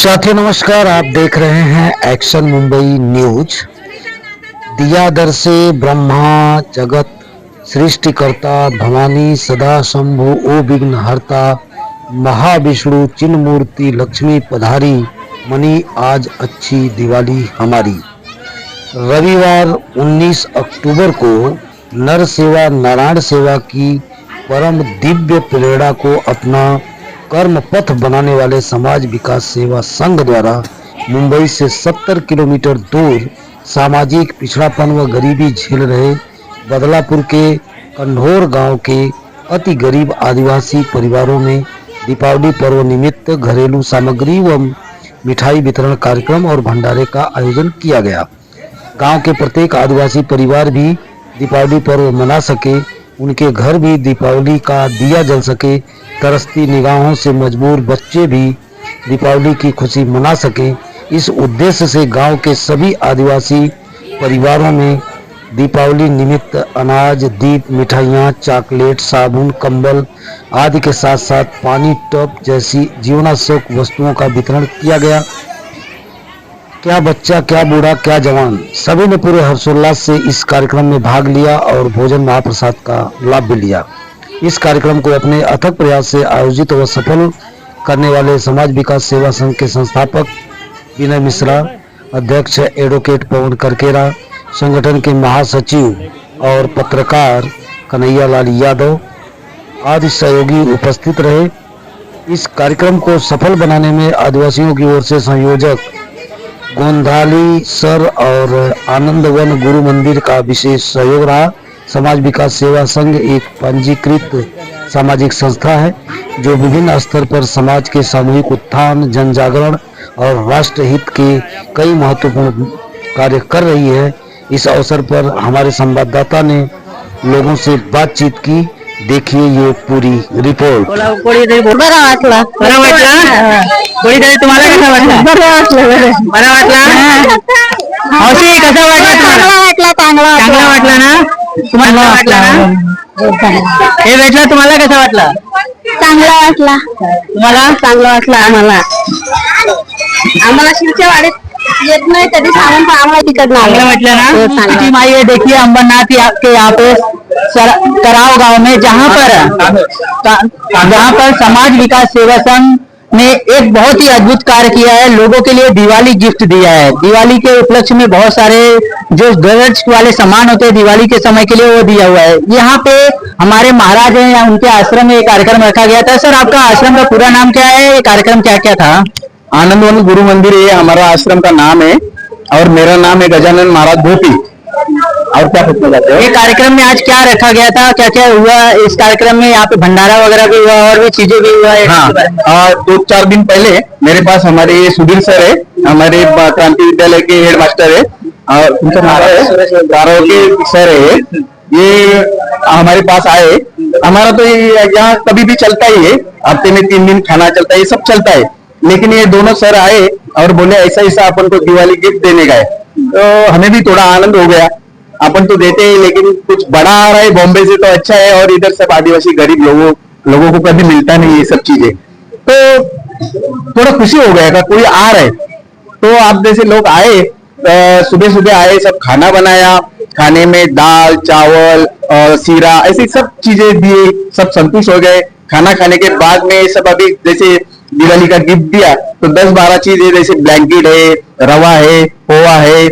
साथियों नमस्कार, आप देख रहे हैं एक्शन मुंबई न्यूज। दिया दर से ब्रह्मा जगत सृष्टिकर्ता भवानी सदा शंभु ओ विघ्न हरता महाविष्णु चिन्ह मूर्ति लक्ष्मी पधारी मनी आज अच्छी दिवाली हमारी। रविवार 19 अक्टूबर को नर सेवा नारायण सेवा की परम दिव्य प्रेरणा को अपना कर्म पथ बनाने वाले समाज विकास सेवा संघ द्वारा मुंबई से 70 किलोमीटर दूर सामाजिक पिछड़ापन व गरीबी झेल रहे बदलापुर के कंढोर गांव के अति गरीब आदिवासी परिवारों में दीपावली पर्व निमित्त घरेलू सामग्री व मिठाई वितरण कार्यक्रम और भंडारे का आयोजन किया गया। गांव के प्रत्येक आदिवासी परिवार भी दीपावली पर्व मना सके, उनके घर भी दीपावली का दिया जल सके, तरसती निगाहों से मजबूर बच्चे भी दीपावली की खुशी मना सके। इस उद्देश्य से गांव के सभी आदिवासी परिवारों में दीपावली निमित्त अनाज, दीप, मिठाइयाँ, चॉकलेट, साबुन, कंबल आदि के साथ साथ पानी, टब जैसी जीवनावश्यक वस्तुओं का वितरण किया गया। क्या बच्चा, क्या बूढ़ा, क्या जवान, सभी ने पूरे हर्षोल्लास से इस कार्यक्रम में भाग लिया और भोजन महाप्रसाद का लाभ भी लिया। इस कार्यक्रम को अपने अथक प्रयास से आयोजित व सफल करने वाले समाज विकास सेवा संघ के संस्थापक विनय मिश्रा, अध्यक्ष एडवोकेट पवन करकेरा, संगठन के महासचिव और पत्रकार कन्हैया लाल यादव आदि सहयोगी उपस्थित रहे। इस कार्यक्रम को सफल बनाने में आदिवासियों की ओर से संयोजक गोंधाली सर और आनंदवन गुरु मंदिर का विशेष सहयोग रहा। समाज विकास सेवा संघ एक पंजीकृत सामाजिक संस्था है जो विभिन्न स्तर पर समाज के सामूहिक उत्थान, जन जागरण और राष्ट्र हित के कई महत्वपूर्ण कार्य कर रही है। इस अवसर पर हमारे संवाददाता ने लोगों से बातचीत की। देखिए ये पूरी रिपोर्ट। कोळीतरी बरं वाटलं तुम्हाला कसं वाटलं? बरं वाटलं हौशी कसं वाटलं? चांगला वाटला ना तुम्हाला? वाटला ना हे भेटलं तुम्हाला कसं वाटलं? चांगला वाटला तुम्हाला चांगला वाटला आम्हाला शिवच्या वाड्यात येत नहीं कभी सामान पर आम्हाला तिकट चांगलं वाटलं ना? किती माई है देखिए अंबरनाथ आपके यहाँ पे कराव गांव में जहाँ पर समाज विकास सेवा संघ ने एक बहुत ही अद्भुत कार्य किया है। लोगों के लिए दिवाली गिफ्ट दिया है। दिवाली के उपलक्ष्य में बहुत सारे जो गरज वाले सामान होते हैं दिवाली के समय के लिए वो दिया हुआ है। यहाँ पे हमारे महाराज हैं या उनके आश्रम में एक कार्यक्रम रखा गया था। सर आपका आश्रम का पूरा नाम क्या है? ये कार्यक्रम क्या क्या था? आनंदवन गुरु मंदिर ये हमारा आश्रम का नाम है और मेरा नाम है गजानन महाराज भोपी। और क्या पूछना चाहते हो? ये कार्यक्रम में आज क्या रखा गया था, क्या क्या हुआ इस कार्यक्रम में? यहाँ पे भंडारा वगैरह भी हुआ और भी चीजें भी हुआ है। हाँ, 2-4 दिन पहले मेरे पास हमारे सुधीर सर है, हमारे क्रांति विद्यालय के हेड मास्टर है और उनका नाम है गारो के सर है। ये हमारे पास आए। हमारा तो यहाँ कभी भी चलता ही है, हफ्ते में 3 दिन खाना चलता है, ये सब चलता है। लेकिन ये दोनों सर आए और बोले ऐसा ऐसा अपन को दिवाली गिफ्ट देने का है, तो हमें भी थोड़ा आनंद हो गया। अपन तो देते हैं लेकिन कुछ बड़ा आ रहा है बॉम्बे से तो अच्छा है, और इधर सब आदिवासी गरीब लोगों को कभी मिलता नहीं ये सब चीजें, तो थोड़ा खुशी हो गया था कोई आ रहा है। तो आप जैसे लोग आए, सुबह सुबह आए, सब खाना बनाया, खाने में दाल चावल और सीरा ऐसी सब चीजें दिए, सब संतुष्ट हो गए। खाना खाने के बाद में सब अभी जैसे दिवाली का गिफ्ट दिया तो 10-12 चीजें जैसे ब्लैंकेट है, रवा है, पोहा है,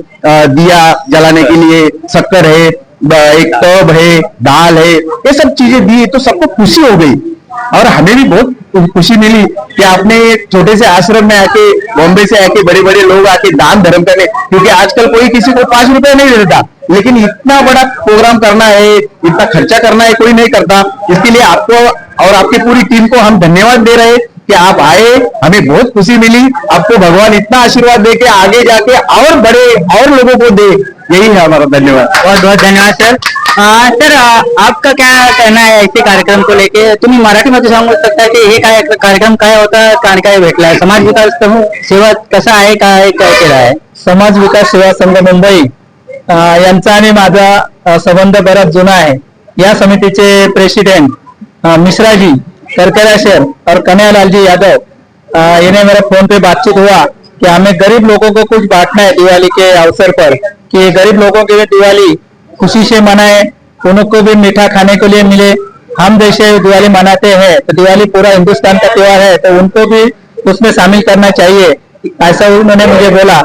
दिया जलाने के लिए शक्कर है, एक टब है, दाल है, ये सब चीजें दी तो सबको खुशी हो गई। और हमें भी बहुत खुशी मिली कि आपने एक छोटे से आश्रम में आके, बॉम्बे से आके बड़े बड़े लोग आके दान धर्म करने, क्योंकि आजकल कोई किसी को 5 रुपए नहीं देता, लेकिन इतना बड़ा प्रोग्राम करना है, इतना खर्चा करना है, कोई नहीं करता। इसके लिए आपको और आपकी पूरी टीम को हम धन्यवाद दे रहे हैं कि आप आए, हमें बहुत खुशी मिली। आपको भगवान इतना आशीर्वाद दे के आगे जाके और बड़े और लोगों को दे, यही है हमारा धन्यवाद। बहुत बहुत धन्यवाद सर। सर आपका क्या कहना है ऐसे कार्यक्रम को लेके? तुम्ही मराठीमध्ये सांगू शकता की हे काय कार्यक्रम काय होता, काय काय भेटलाय? समाज विकास सेवा कसा आहे, काय काय केलं आहे? समाज विकास सेवा संघ मुंबई यांचा आणि माझा संबंध बराच जुना आहे। या समितीचे प्रेसिडेंट मिश्राजी करकरा सर और कन्हैया लाल जी यादव इन्हें मेरा फोन पे बातचीत हुआ कि हमें गरीब लोगों को कुछ बांटना है दिवाली के अवसर पर, कि गरीब लोगों के लिए दिवाली खुशी से मनाए, उनको भी मीठा खाने के लिए मिले। हम जैसे दिवाली मनाते हैं तो दिवाली पूरा हिंदुस्तान का त्योहार है, तो उनको भी उसमें शामिल करना चाहिए, ऐसा उन्होंने मुझे बोला।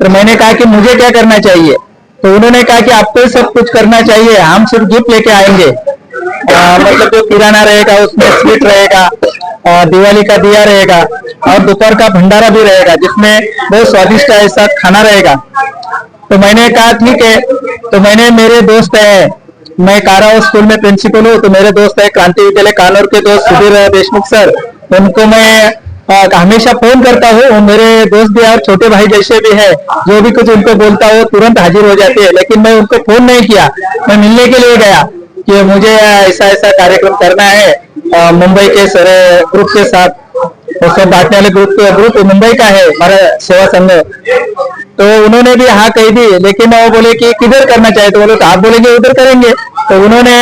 तो मैंने कहा कि मुझे क्या करना चाहिए, तो उन्होंने कहा कि आपको सब कुछ करना चाहिए, हम सिर्फ गिफ्ट लेके आएंगे। मतलब जो किराना रहेगा उसमें स्वीट रहेगा और दिवाली का दिया रहेगा और दोपहर का भंडारा भी रहेगा जिसमें बहुत स्वादिष्ट ऐसा खाना रहेगा। तो मैंने कहा ठीक है। तो मैंने, मेरे दोस्त है, मैं कारा स्कूल में प्रिंसिपल हूँ, तो मेरे दोस्त है क्रांति विद्यालय कानौर के दोस्त सुधीर देशमुख सर, उनको मैं हमेशा फोन करता हूँ। मेरे दोस्त भी और छोटे भाई जैसे भी है, जो भी कुछ उनको बोलता हूँ तुरंत हाजिर हो जाते हैं। लेकिन मैं उनको फोन नहीं किया, मैं मिलने के लिए गया कि मुझे ऐसा ऐसा कार्यक्रम करना है मुंबई के सारे ग्रुप के साथ। वो सब बांटने वाले ग्रुप मुंबई का है हमारा सेवा संघ। तो उन्होंने भी हाँ कही दी, लेकिन वो बोले कि किधर करना चाहिए, तो बोले तो आप बोलेंगे उधर करेंगे। तो उन्होंने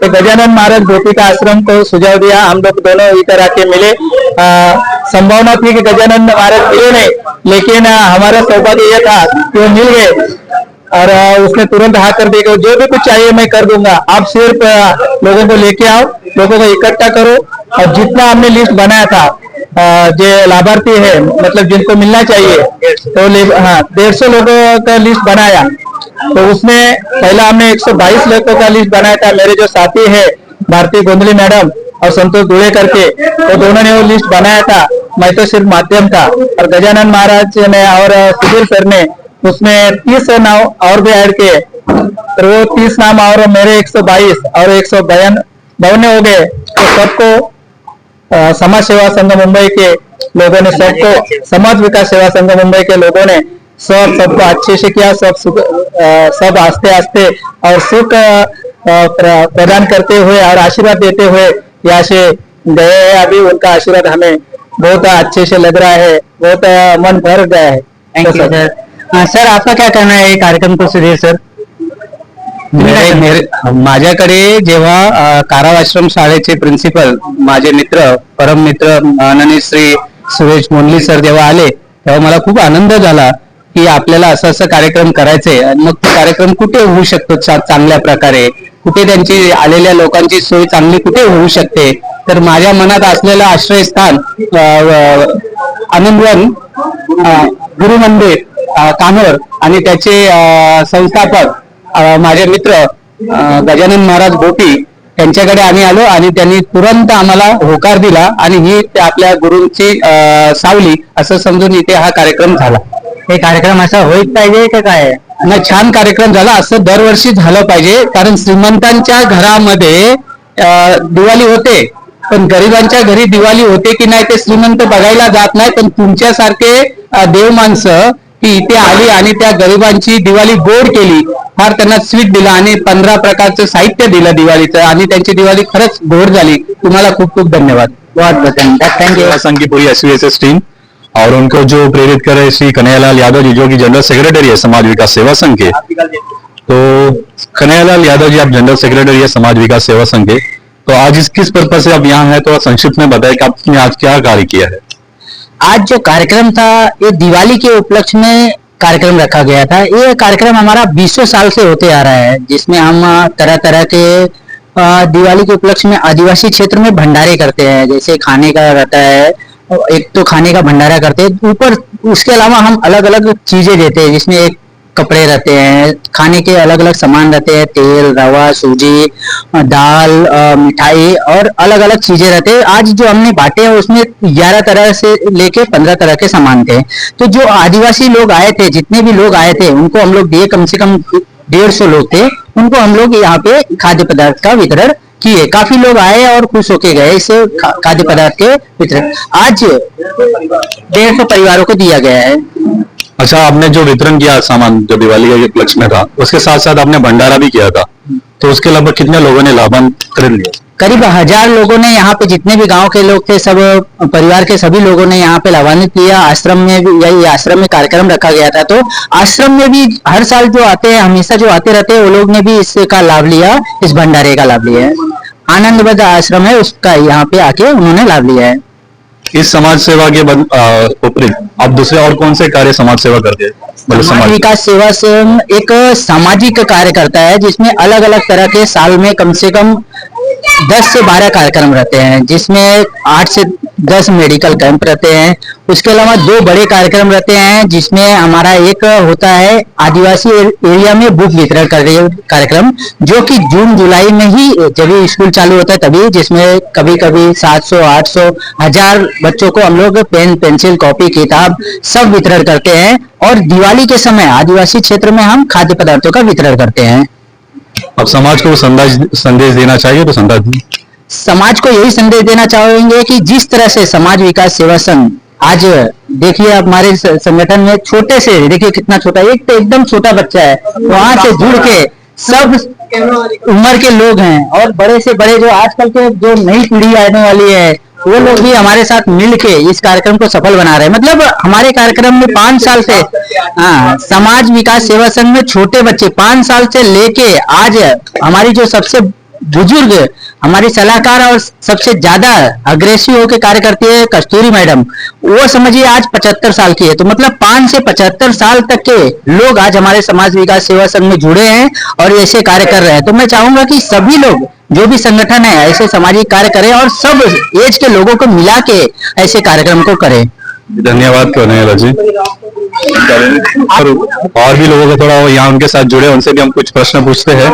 गजानन महाराज गोपी का आश्रम को सुझाव दिया, हम लोग दोनों इधर आके मिले। संभावना थी कि गजानन महाराज मिले नहीं, लेकिन हमारा सौभाग्य यह था कि वो मिल गए और उसने तुरंत हाँ कर दिया, जो भी कुछ चाहिए मैं कर दूंगा, आप सिर्फ लोगों को लेके आओ, लोगों को इकट्ठा करो। और जितना हमने लिस्ट बनाया था जो लाभार्थी है, मतलब जिनको मिलना चाहिए, तो हाँ 150 लोगों का लिस्ट बनाया। तो उसमें पहला हमने 122 लोगों का लिस्ट बनाया था। मेरे जो साथी है भारती गोंदली मैडम और संतोष दुड़े करके, तो दोनों ने वो लिस्ट बनाया था, मैं तो सिर्फ माध्यम था। और गजानन महाराज ने और सुधीर सर ने उसमें 30 नाम और भी ऐड किए, तो वो 30 नाम और मेरे 122 और 152 हो गए। तो सबको समाज सेवा संघ मुंबई के लोगों ने, सबको समाज विकास सेवा संघ मुंबई के लोगों ने सबको अच्छे से किया। सब आस्ते आस्ते और सुख प्रदान करते हुए और आशीर्वाद देते हुए यहाँ से गए हैं। अभी उनका आशीर्वाद हमें बहुत अच्छे से लग रहा है, बहुत मन भर गया है। Thank you sir. सर आपका क्या कहना है कार्यक्रम को, सुधीर सर? माझ्याकडे जेव्हा काराव आश्रम शाळेचे प्रिन्सिपल, माझे मित्र, परम मित्र माननीय श्री सुरेश मोनली सर जेव्हा आले, तेव्हा मला खूप आनंद झाला की आपल्याला असं असं कार्यक्रम करायचंय। आणि मग तो कार्यक्रम कुठे होऊ शकतो चांगल्या प्रकारे, कुठे त्यांची आलेल्या लोकांची सोय चांगली कुठे होऊ शकते, तर माझ्या मनात असलेलं आश्रयस्थान आनंदवन गुरु मंदिर कानोर आणि त्याचे संस्थापक माझे मित्र गजानन महाराज गोपी यांच्याकडे आम्ही आलो आणि त्यांनी तुरंत आम्हाला होकार दिला आणि ही आपल्या गुरूंची सावली असं समजून इथे हा कार्यक्रम झाला। हे कार्यक्रम असा होईल पाहिजे का काय? नाही, छान कार्यक्रम झाला, असं दरवर्षी झालं पाहिजे। कारण श्रीमंतांच्या घरामध्ये दिवाळी होते, पण गरिबांच्या घरी दिवाळी होते की नाही ते श्रीमंत बघायला जात नाही, पण तुमच्यासारखे देव माणसं की इथे आली आणि त्या गरिबांची दिवाळी गोड केली, फार त्यांना स्वीट दिला आणि 15 प्रकारचं साहित्य दिलं दिवाळीचं आणि त्यांची दिवाळी खरंच गोड झाली। तुम्हाला खूप खूप धन्यवाद। बहुत बहुत धन्यवाद। Thank you. संघ की पूरी एसवीएसएस टीम और उनको जो प्रेरित कर रहे श्री कन्हैयालाल यादव जी, जो कि जनरल सेक्रेटरी है समाज विकास सेवा संघ के। तो कन्हैयालाल यादव जी, आप जनरल सेक्रेटरी है समाज विकास सेवा संघ के, तो आज इस किस पर्पज से आप यहाँ हैं, तो संक्षिप्त में बताएं कि आपने आज क्या कार्य किया है। आज जो कार्यक्रम था ये दिवाली के उपलक्ष्य में कार्यक्रम रखा गया था। ये कार्यक्रम हमारा 20 साल से होते आ रहा है, जिसमें हम तरह तरह के दिवाली के उपलक्ष्य में आदिवासी क्षेत्र में भंडारे करते हैं। जैसे खाने का रहता है, एक तो खाने का भंडारा करते हैं, ऊपर उसके अलावा हम अलग अलग चीजें देते हैं, जिसमें एक कपड़े रहते हैं, खाने के अलग अलग सामान रहते हैं, तेल, रवा, सूजी, दाल, मिठाई और अलग अलग चीजें रहते हैं। आज जो हमने बांटे हैं उसमें 11 तरह से लेके 15 तरह के सामान थे। तो जो आदिवासी लोग आए थे, जितने भी लोग आए थे, उनको हम लोग दिए, कम से कम 150 लोग थे, उनको हम लोग यहाँ पे खाद्य पदार्थ का वितरण किए। काफी लोग आए और खुश होके गए इस खाद्य पदार्थ के वितरण। आज 150 परिवारों को दिया गया है। अच्छा, आपने जो वितरण किया सामान जो दिवाली के उपलक्ष्य में था, उसके साथ साथ आपने भंडारा भी किया था, तो उसके लगभग कितने लोगों ने लाभान्वित लिया? करीब 1000 लोगों ने, यहाँ पे जितने भी गांव के लोग थे, सब परिवार के सभी लोगों ने यहाँ पे लाभान्वित लिया। आश्रम में भी यही आश्रम में कार्यक्रम रखा गया था, तो आश्रम में भी हर साल जो आते हैं, हमेशा जो आते रहते हैं, वो लोग ने भी इसका लाभ लिया, इस भंडारे का लाभ लिया है। आनंदबद्ध आश्रम है उसका, यहाँ पे आके उन्होंने लाभ लिया है। इस समाज सेवा के उपरी आप दूसरे और कौन से कार्य समाज सेवा करते हैं? मतलब समाज विकास सेवा संघ एक सामाजिक कार्य करता है जिसमें अलग अलग तरह के साल में कम से कम 10 से 12 कार्यक्रम रहते हैं, जिसमें 8 से 10 मेडिकल कैंप रहते हैं। उसके अलावा 2 बड़े कार्यक्रम रहते हैं, जिसमें हमारा एक होता है आदिवासी एरिया में बुक वितरण कार्यक्रम, जो कि जून जुलाई में ही जब स्कूल चालू होता है तभी, जिसमें कभी कभी 700, 800, 1000 बच्चों को हम लोग पेन, पेंसिल, कॉपी, किताब सब वितरण करते हैं। और दिवाली के समय आदिवासी क्षेत्र में हम खाद्य पदार्थों का वितरण करते हैं। अब समाज को संदेश देना चाहिए तो संदेश दी। समाज को यही संदेश देना चाहेंगे कि जिस तरह से समाज विकास सेवा संघ आज देखिए हमारे संगठन में छोटे से, देखिए कितना छोटा, एक तो एकदम छोटा बच्चा है, वहां से जुड़ के सब उम्र के लोग हैं और बड़े से बड़े जो आजकल के जो नई पीढ़ी आने वाली है वो लोग भी हमारे साथ मिलके इस कार्यक्रम को सफल बना रहे हैं। मतलब हमारे कार्यक्रम में 5 साल से समाज विकास सेवा संघ में छोटे बच्चे 5 साल से लेके आज हमारी जो सबसे बुजुर्ग हमारी सलाहकार और सबसे ज्यादा अग्रेसिव होकर कार्य करती है कस्तूरी मैडम, वो समझिए आज 75 साल की है। तो मतलब 5 से 75 साल तक के लोग आज हमारे समाज विकास सेवा संघ में जुड़े हैं और ऐसे कार्य कर रहे हैं। तो मैं चाहूंगा कि सभी लोग जो भी संगठन है ऐसे सामाजिक कार्य करें और सब एज के लोगों को मिला के ऐसे कार्यक्रम को करें। धन्यवाद कन्हैया जी। और भी लोगों को थोड़ा यहाँ उनके साथ जुड़े, उनसे भी हम कुछ प्रश्न पूछते हैं।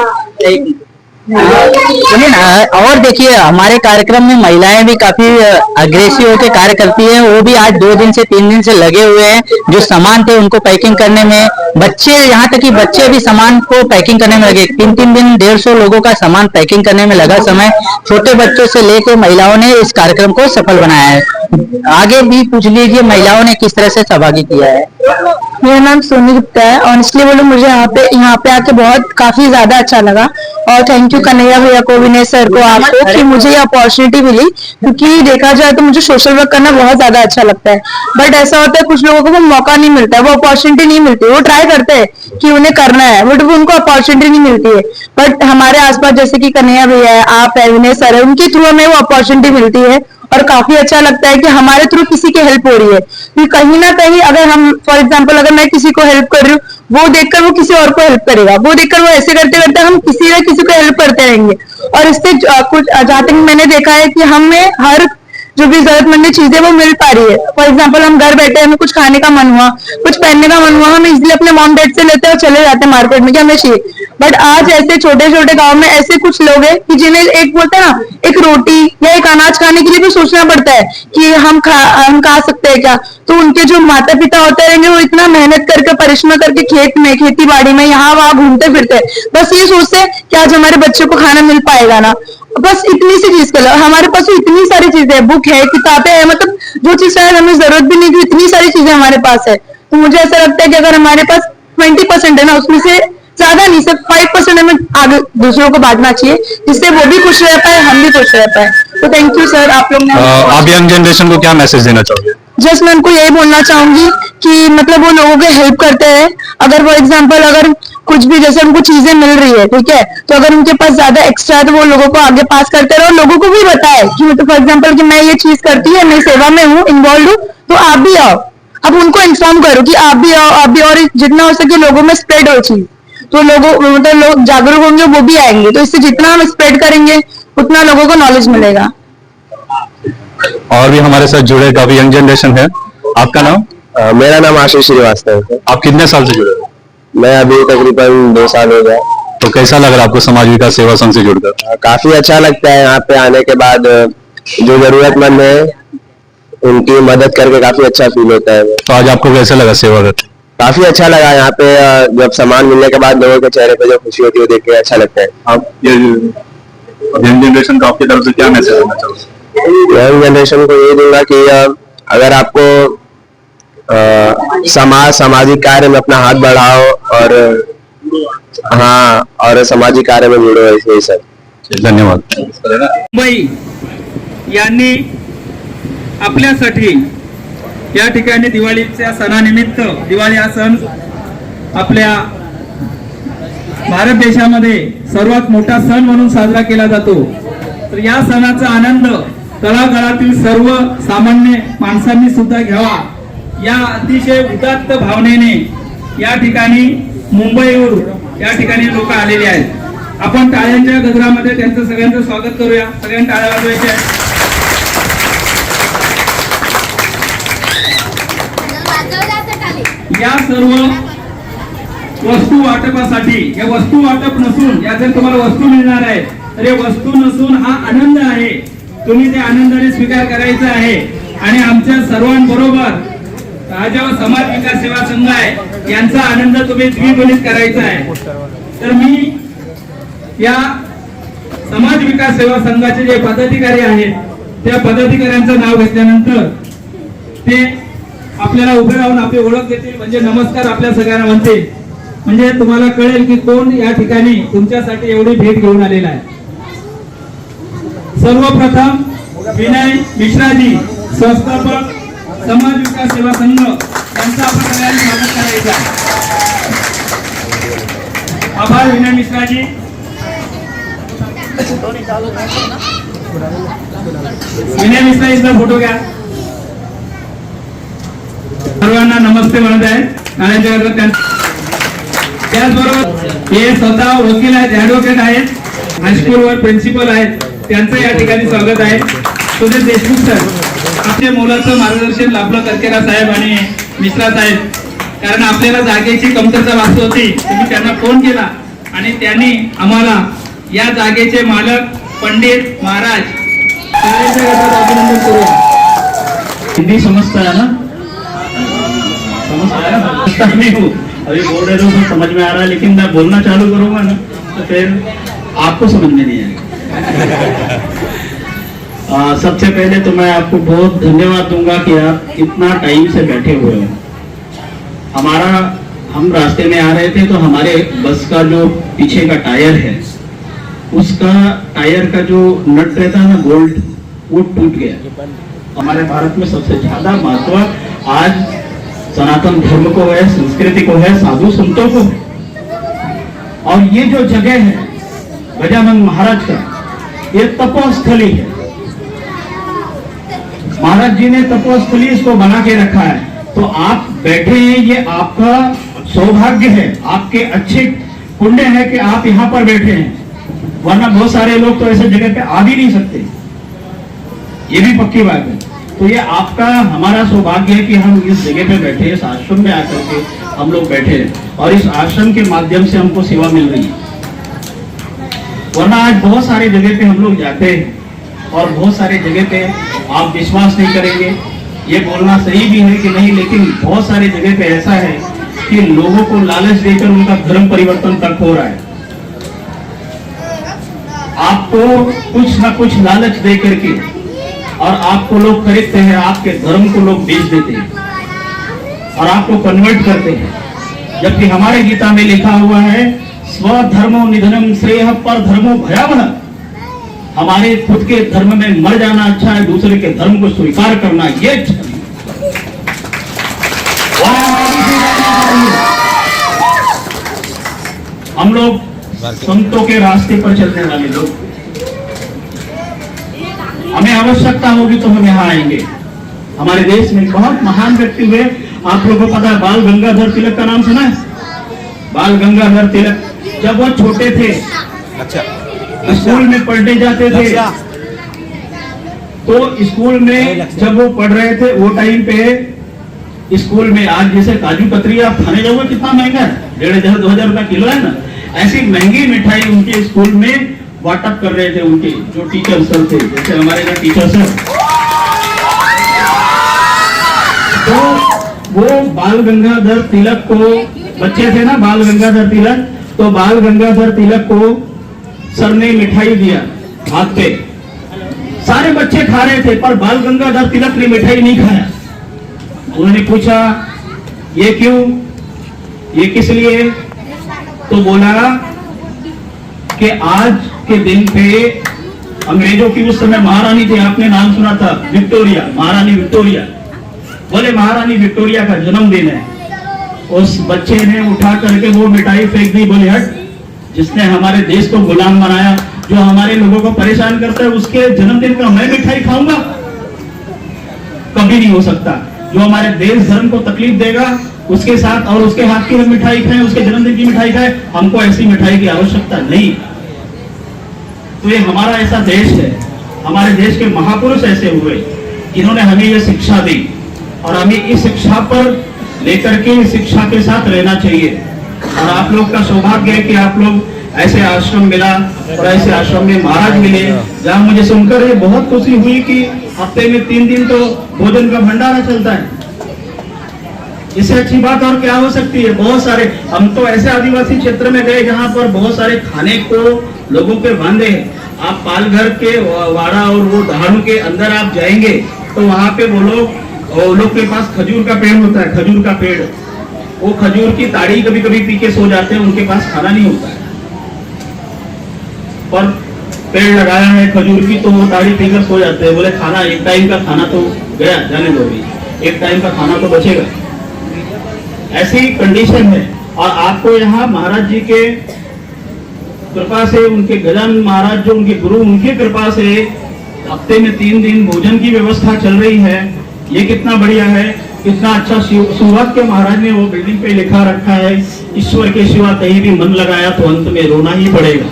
सुनिए ना, और देखिए हमारे कार्यक्रम में महिलाएं भी काफी अग्रेसिव होकर कार्य करती हैं, वो भी आज 2 दिन से 3 दिन से लगे हुए हैं। जो सामान थे उनको पैकिंग करने में, बच्चे यहाँ तक कि बच्चे भी सामान को पैकिंग करने में लगे। 3-3 दिन 150 लोगों का सामान पैकिंग करने में लगा समय। छोटे बच्चों से लेकर महिलाओं ने इस कार्यक्रम को सफल बनाया है। आगे भी पूछ लीजिए महिलाओं ने किस तरह से सहभागी किया है। मेरा नाम सोनी गुप्ता है। ऑनेस्टली बोलो मुझे यहाँ पे आके बहुत काफी ज्यादा अच्छा लगा और थैंक यू कन्हैया भैया को, विनय सर को, आपको कि मुझे ये अपॉर्चुनिटी मिली। क्योंकि देखा जाए तो मुझे सोशल वर्क करना बहुत ज्यादा अच्छा लगता है, बट ऐसा होता है कुछ लोगों को वो मौका नहीं मिलता है, वो अपॉर्चुनिटी नहीं मिलती। वो ट्राई करते हैं कि उन्हें करना है बट वो उनको अपॉर्चुनिटी नहीं मिलती है। बट हमारे आसपास जैसे कि कन्हैया भैया है, आप है, विनय सर है, उनके थ्रू हमें वो अपॉर्चुनिटी मिलती है और काफी अच्छा लगता है कि हमारे थ्रू किसी की हेल्प हो रही है। कि कहीं ना कहीं अगर हम फॉर एग्जांपल अगर मैं किसी को हेल्प कर रही हूँ, वो देखकर वो किसी और को हेल्प करेगा, वो देखकर वो ऐसे करते करते हम किसी ना किसी को हेल्प करते रहेंगे। और इससे कुछ जहाँ तक मैंने देखा है कि हमें हर जो भी जरूरतमंद चीजें वो मिल पा रही है। फॉर एग्जाम्पल हम घर बैठे, हमें कुछ खाने का मन हुआ, कुछ पहनने का मन हुआ, हम इजिली अपने मॉम डैड से लेते हैं और चले जाते हैं मार्केट में कि हमें चाहिए। बट आज ऐसे छोटे छोटे गांव में ऐसे कुछ लोग हैं कि जिन्हें एक बोलते हैं ना, एक रोटी या एक अनाज खाने के लिए भी सोचना पड़ता है कि हम खा सकते हैं क्या। तो उनके जो माता पिता होते रहेंगे वो इतना मेहनत करके परिश्रम करके खेत में, खेती बाड़ी में, यहाँ वहां घूमते फिरते, बस ये सोचते हैं कि आज हमारे बच्चों को खाना मिल पाएगा ना। बस इतनी सी चीज कर, हमारे पास तो इतनी सारी चीजें हैं, बुक है, किताबें हैं, मतलब जो चीज शायद हमें जरूरत भी नहीं थी, इतनी सारी चीजें हमारे पास है। तो मुझे ऐसा लगता है कि अगर हमारे पास 20% है ना, उसमें से ज्यादा नहीं, सिर्फ 5% हमें आगे दूसरों को बांटना चाहिए, जिससे वो भी खुश रह पाए, हम भी खुश रह पाए। तो थैंक यू सर, आप लोग ने। आप यंग जनरेशन को क्या मैसेज देना चाहोगे? जस्ट मैं उनको यही बोलना चाहूंगी कि मतलब वो लोगों को हेल्प करते हैं। अगर फॉर एग्जांपल अगर कुछ भी जैसे उनको चीजें मिल रही है, ठीक है, तो अगर उनके पास ज्यादा एक्स्ट्रा है तो वो लोगों को आगे पास करते रहो, लोगों को भी बताए कि मतलब फॉर एग्जांपल कि मैं ये चीज करती है, मैं सेवा में हूँ, इन्वॉल्व हूँ, तो आप भी आओ। अब उनको इन्फॉर्म करो कि आप भी आओ, आप भी, और जितना हो सके लोगों में स्प्रेड हो चीज, तो लोगों मतलब लोग जागरूक होंगे, वो भी आएंगे। तो इससे जितना हम स्प्रेड करेंगे उतना लोगों को नॉलेज मिलेगा। और भी हमारे साथ जुड़े काफी यंग जनरेशन है। आपका नाम? मेरा नाम आशीष श्रीवास्तव है। आप कितने साल से जुड़े हो? मैं अभी तकरीबन 2 साल हो गया। तो कैसा लग रहा है आपको समाज विकास सेवा संघ से जुड़कर? काफी अच्छा लगता है। यहाँ पे आने के बाद जो जरूरतमंद है उनकी मदद करके काफी अच्छा फील होता है। तो आज आपको कैसा लगा सेवा करके? काफी अच्छा लगा। यहाँ पे जब सामान मिलने के बाद लोगों के चेहरे पे जो खुशी होती है वो देख के अच्छा लगता है। आप ये यंग जनरेशन को आपकी तरफ से क्या मैसेज देना चाहोगे? यंग जनरेशन को ये दूंगा कि अगर आपको सामाजिक कार्य में अपना हाथ बढ़ाओ और हाँ, और सामाजिक कार्य में जुड़ो, यही सब। धन्यवाद। मुंबई यांनी आपल्यासाठी या ठिकाणी दिवाळीच्या सणानिमित्त, दिवाळी हा सण आपल्या भारत देशामध्ये सर्वात मोठा सण म्हणून साजरा केला जातो। तर या सणाचा आनंद तळागाळातील सर्व सामान्य माणसांनी सुद्धा घ्यावा या अतिशय उदात्त भावनेने या ठिकाणी मुंबईवरून या ठिकाणी लोक आलेले आहेत। आपण टाळ्यांच्या गजरामध्ये त्यांचं सगळ्यांचं स्वागत करूया। सगळ्यांनी टाळ्या वाजवायच्या आहेत। या सर्व वस्तू वाटपासाठी, या वस्तू वाटप नसून, या जर तुम्हाला वस्तू मिळणार आहे तर हे वस्तू नसून हा आनंद आहे, तुम्ही ते आनंदाने स्वीकार करायचा आहे। आणि आमच्या सर्वांबरोबर हा जो समाज विकास सेवा संघ आहे यांचा आनंद तुम्ही द्विगुणित करायचा आहे। तर मी या समाज विकास सेवा संघाचे जे पदाधिकारी आहेत त्या पदाधिकाऱ्यांचं नाव घेतल्यानंतर ते आपल्याला उभे राहून आपली ओळख देतील, म्हणजे नमस्कार आपल्या सगळ्यांना म्हणतील, म्हणजे तुम्हाला कळेल की कोण या ठिकाणी तुमच्यासाठी एवढी भेट घेऊन आलेला आहे। सर्वप्रथम विनय मिश्राजी, संस्थापक समाज विकास सेवा संघ, यांचा आपण सगळ्यांनी स्वागत करायचं आहे। आभार विनय मिश्राजी। विनय मिश्रा इथला फोटो घ्या। सर्वांना नमस्ते म्हणत आहे। त्याचबरोबर हे स्वतः वकील आहेत, ऍडव्होकेट आहेत, हायस्कूलवर प्रिन्सिपल आहेत, त्यांचं या ठिकाणी स्वागत आहे। सुदेश देशमुख सर, आपल्या मुलाचं मार्गदर्शन लाभलं करकेरा साहेब आणि मिश्रा साहेब, कारण आपल्याला जागेची कमतरता भासत होती। तुम्ही त्यांना फोन केला आणि त्यांनी आम्हाला या जागेचे मालक पंडित महाराज अभिनंदन करूया। हिंदी समझता है ना? समझता नहीं हूँ, अभी बोल रहे हो समझ में आ रहा है, लेकिन मैं बोलना चालू करूंगा ना तो फिर आपको समझ में नहीं आएगा। सबसे पहले तो मैं आपको बहुत धन्यवाद दूंगा कि आप इतना टाइम से बैठे हुए हो। हम रास्ते में आ रहे थे तो हमारे बस का जो पीछे का टायर है उसका टायर का जो नट रहता है ना बोल्ट, वो टूट गया। हमारे भारत में सबसे ज्यादा महत्व आज सनातन धर्म को है, संस्कृति को है, साधु संतों को है। और ये जो जगह है गजानन महाराज का, ये तपोस्थली है। महाराज जी ने तपोस्थली इसको बना के रखा है, तो आप बैठे हैं, ये आपका सौभाग्य है, आपके अच्छे पुण्य है कि आप यहाँ पर बैठे हैं, वरना बहुत सारे लोग तो ऐसे जगह पे आ भी नहीं सकते, ये भी पक्की बात है। तो ये आपका हमारा सौभाग्य है कि हम इस जगह पे बैठे, इस आश्रम में आकर के हम लोग बैठे हैं और इस आश्रम के माध्यम से हमको सेवा मिल रही है। वरना आज बहुत सारे जगह पे हम लोग जाते हैं और बहुत सारे जगह पे आप विश्वास नहीं करेंगे, ये बोलना सही भी है कि नहीं, लेकिन बहुत सारे जगह पे ऐसा है कि लोगों को लालच देकर उनका धर्म परिवर्तन तक हो रहा है। आपको कुछ ना कुछ लालच दे करके और आपको लोग खरीदते हैं, आपके धर्म को लोग बेच देते हैं और आपको कन्वर्ट करते हैं। जबकि हमारे गीता में लिखा हुआ है स्वधर्मो निधनम श्रेयः पर धर्मो भयावह। हमारे खुद के धर्म में मर जाना अच्छा है, दूसरे के धर्म को स्वीकार करना ये अच्छा नहीं। हम लोग संतों के रास्ते पर चलने वाले लोग, हमें आवश्यकता होगी तो हम यहाँ आएंगे। हमारे देश में बहुत महान व्यक्ति हुए, आप लोगों को पता है बाल गंगाधर तिलक का नाम सुना है? बाल गंगाधर तिलक जब वो छोटे थे, स्कूल में पढ़ने जाते थे, तो स्कूल में जब वो पढ़ रहे थे वो टाइम पे स्कूल में, आज जैसे काजू कतरी आप खाने जाओगे कितना महंगा है, 1500 2000 रुपया किलो है ना, ऐसी महंगी मिठाई उनके स्कूल में वाटअप कर रहे थे उनके जो टीचर सर थे, जैसे हमारे जो टीचर सर, तो वो बाल गंगाधर तिलक को, बच्चे थे ना बाल गंगाधर तिलक, तो बाल गंगाधर तिलक को सर ने मिठाई दिया हाथ पे, सारे बच्चे खा रहे थे पर बाल गंगाधर तिलक ने मिठाई नहीं खाया। उन्होंने पूछा ये क्यों, ये किस लिए? तो बोला कि आज के दिन पे अंग्रेजों की उस समय महारानी थी, आपने नाम सुना था विक्टोरिया, महारानी विक्टोरिया। बोले महारानी विक्टोरिया का जन्मदिन है, उस बच्चे ने उठा करके वो मिठाई फेंक दी, बोले हट, जिसने हमारे देश को गुलाम बनाया जो हमारे लोगों को परेशान करता है, उसके जन्मदिन का मैं मिठाई खाऊंगा? कभी नहीं हो सकता। जो हमारे देश धर्म को तकलीफ देगा उसके साथ और उसके हाथ की हम मिठाई खाएं, उसके जन्मदिन की मिठाई खाएं, हमको ऐसी मिठाई की आवश्यकता नहीं। तो ये हमारा ऐसा देश है, हमारे देश के महापुरुष ऐसे हुए जिन्होंने हमें ये शिक्षा दी और हमें इस शिक्षा पर लेकर के इस शिक्षा के साथ रहना चाहिए। और आप लोग का सौभाग्य है कि आप लोग ऐसे आश्रम मिला और ऐसे आश्रम में महाराज मिले, जहाँ मुझे सुनकर ये बहुत खुशी हुई कि हफ्ते में 3 दिन तो भोजन का भंडारा चलता है। इससे अच्छी बात और क्या हो सकती है? बहुत सारे, हम तो ऐसे आदिवासी क्षेत्र में गए जहाँ पर बहुत सारे खाने को लोगों के वांदे हैं। आप पालघर के वाड़ा और वो दहाड़ू के अंदर आप जाएंगे तो वहाँ पे वो लोग के पास खजूर का पेड़ होता है, खजूर का पेड़, वो खजूर की ताड़ी कभी कभी पी के सो जाते हैं, उनके पास खाना नहीं होता है। पर पेड़ लगाया है खजूर की तो वो ताड़ी पीकर सो जाते हैं, बोले खाना एक टाइम का खाना तो गया, जाने दो, भी एक टाइम का खाना तो बचेगा। ऐसी कंडीशन है। और आपको यहाँ महाराज जी के कृपा से, उनके गजानन महाराज जो उनके गुरु, उनकी कृपा से हफ्ते में 3 दिन भोजन की व्यवस्था चल रही है। ये कितना बढ़िया है, कितना अच्छा। शुरुआत के महाराज ने वो बिल्डिंग पे लिखा रखा है, ईश्वर के सिवा कहीं भी मन लगाया तो अंत में रोना ही पड़ेगा।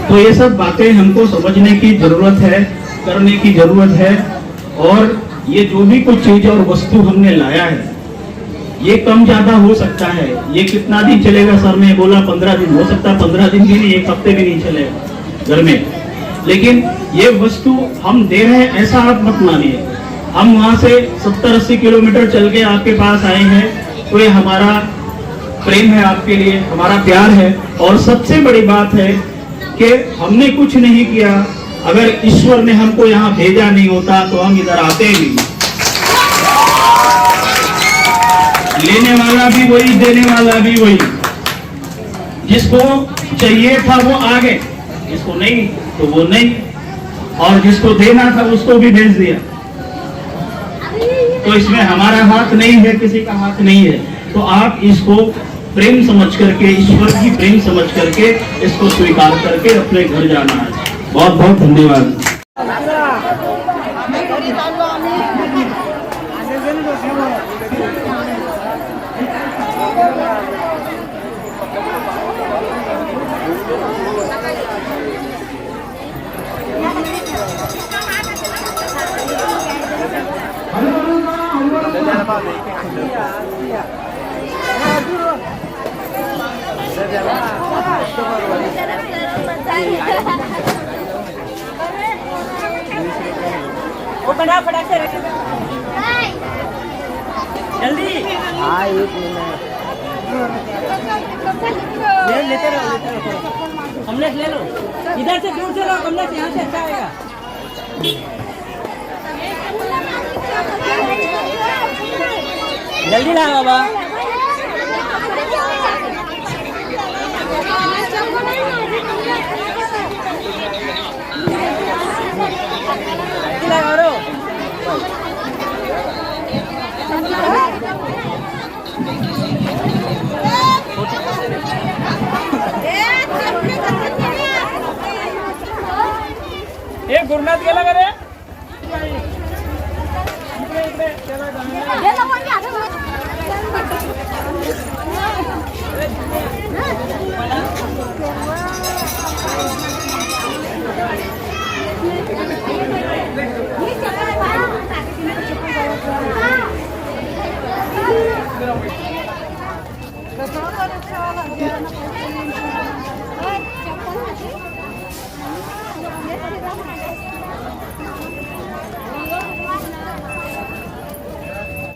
तो ये सब बातें हमको समझने की जरूरत है, करने की जरूरत है। और ये जो भी कुछ चीज और वस्तु हमने लाया है, ये कम ज्यादा हो सकता है। ये कितना दिन चलेगा? सर ने बोला 15 दिन, हो सकता है 15 दिन भी नहीं, 1 हफ्ते भी नहीं चलेगा घर में। लेकिन ये वस्तु हम दे रहे हैं, ऐसा आप मत मानिए। हम वहां से 70-80 किलोमीटर चल के आपके पास आए हैं, तो ये हमारा प्रेम है आपके लिए, हमारा प्यार है। और सबसे बड़ी बात है कि हमने कुछ नहीं किया, अगर ईश्वर ने हमको यहाँ भेजा नहीं होता तो हम इधर आते ही नहीं। लेने वाला भी वही, देने वाला भी वही। जिसको चाहिए था वो आ गए, जिसको नहीं तो वो नहीं, और जिसको देना था उसको भी भेज दिया। तो इसमें हमारा हाथ नहीं है, किसी का हाथ नहीं है। तो आप इसको प्रेम समझ करके, ईश्वर की प्रेम समझ करके इसको स्वीकार करके अपने घर जाना है। बहुत बहुत धन्यवाद। वो बना फटाक से जल्दी। हाँ, 1 मिनट लेते रहो कमलेश, ले लो इधर से, दूर से लो कमलेश, यहाँ से अच्छा आएगा। जल्दी ला बाबा। ये गुरुनाथ गेला का रे? अच्छा